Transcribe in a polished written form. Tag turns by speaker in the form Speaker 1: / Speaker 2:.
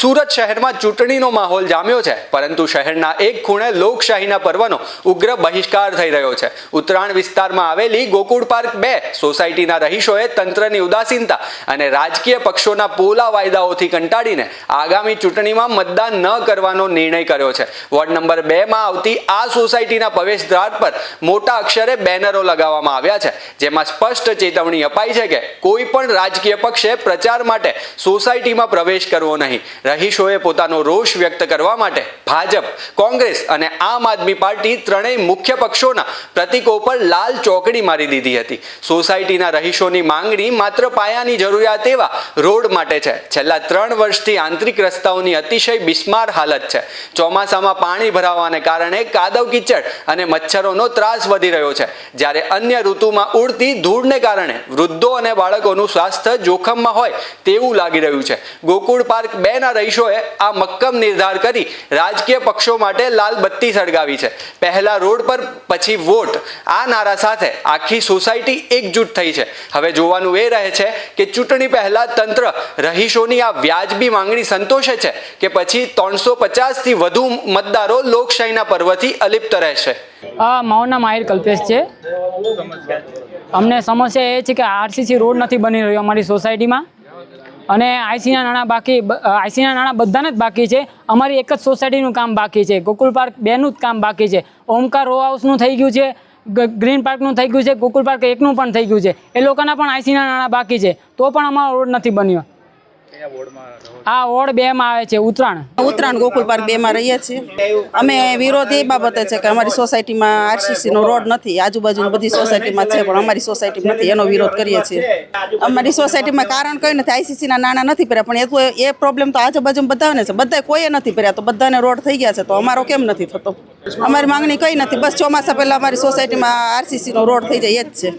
Speaker 1: સુરત શહેરમાં ચૂંટણીનો માહોલ જામ્યો છે, પરંતુ શહેરના એક ખૂણે લોકશાહીના પર્વનો ઉગ્ર બહિષ્કાર થઈ રહ્યો છે. ઉત્તરાયણ વિસ્તારમાં આવેલી ગોકુળ પાર્ક 2 સોસાયટીના રહીશોએ તંત્રની ઉદાસીનતા અને રાજકીય પક્ષોના પોલા વાયદાઓથી કંટાળીને આગામી ચૂંટણીમાં મતદાન ન કરવાનો નિર્ણય કર્યો છે. વોર્ડ નંબર 2માં આવતી આ સોસાયટીના પ્રવેશદ્વાર પર મોટા અક્ષરે બેનરો લગાવવામાં આવ્યા છે, જેમાં સ્પષ્ટ ચેતવણી અપાઈ છે કે કોઈ પણ રાજકીય પક્ષે પ્રચાર માટે સોસાયટીમાં પ્રવેશ કરવો નહીં. રહીશોએ પોતાનો રોષ વ્યક્ત કરવા માટે ભાજપ, કોંગ્રેસ અને આમ આદમી પાર્ટી ત્રણેય મુખ્ય પક્ષોના પ્રતીકો પર લાલ ચોકડી મારી દીધી હતી. સોસાયટીના રહીશોની માંગણી માત્ર પાયાની જરૂરિયાત એવા રોડ માટે છે. છેલ્લા 3 વર્ષથી આંતરિક રસ્તાઓની અતિશય બિસ્માર હાલત છે. ચોમાસામાં પાણી ભરાવાને કારણે કાદવ કીચડ અને મચ્છરોનો ત્રાસ વધી રહ્યો છે, જ્યારે અન્ય ઋતુમાં ઉડતી ધૂળને કારણે વૃદ્ધો અને બાળકોનું સ્વાસ્થ્ય જોખમમાં હોય તેવું લાગી રહ્યું છે. ગોકુળ પાર્ક 2ના રહીશોએ આ મક્કમ નિર્ધાર કરી રાજકીય પક્ષો માટે લાલ બત્તી સળગાવી છે. પહેલા રોડ પર પછી વોટ, આ નારા સાથે આખી સોસાયટી એકજૂટ થઈ છે. હવે જોવાનું એ રહે છે કે ચૂંટણી પહેલા તંત્ર રહીશોની આ વ્યાજબી માંગણી સંતોષે છે કે પછી 350થી વધુ મતદારો લોકશાહીના પર્વથી અલિપ્ત રહેશે.
Speaker 2: મારું નામ આહિર કલ્પેશ છે. અમને સમસ્યા એ છે કે આરસીસી રોડ નથી બની રહ્યો અમારી સોસાયટીમાં, અને આઈસીના નાણાં બધાને જ બાકી છે. અમારી એક જ સોસાયટીનું કામ બાકી છે. ગોકુળ પાર્ક 2નું જ કામ બાકી છે. ઓમકાર રો હાઉસનું થઈ ગયું છે, ગ્રીન પાર્કનું થઈ ગયું છે, ગોકુળ પાર્ક 1નું પણ થઈ ગયું છે. એ લોકોના પણ આઈસીના નાણાં બાકી છે, તો પણ અમારો રોડ નથી બન્યો. આ વોર્ડ 2માં આવે છે, ઉત્તરાયણ
Speaker 3: ગોકુળ પાર્ક 2માં રહીએ છીએ. અમે વિરોધ એ બાબતે છે કે અમારી સોસાયટીમાં આરસીસીનો રોડ નથી. આજુબાજુની બધી સોસાયટીમાં છે, પણ અમારી સોસાયટીમાં નથી. એનો વિરોધ કરીએ છીએ. અમારી સોસાયટીમાં કારણ કઈ નથી, આઈસીસીના નાણાં નથી ભર્યા, પણ એ પ્રોબ્લેમ તો આજુબાજુ બધાને છે. બધા કોઈએ નથી ભર્યા, તો બધાને રોડ થઈ ગયા છે, તો અમારો કેમ નથી થતો? અમારી માંગણી કઈ નથી, બસ ચોમાસા પહેલા અમારી સોસાયટીમાં આરસીસીનો રોડ થઈ જાય એ જ છે.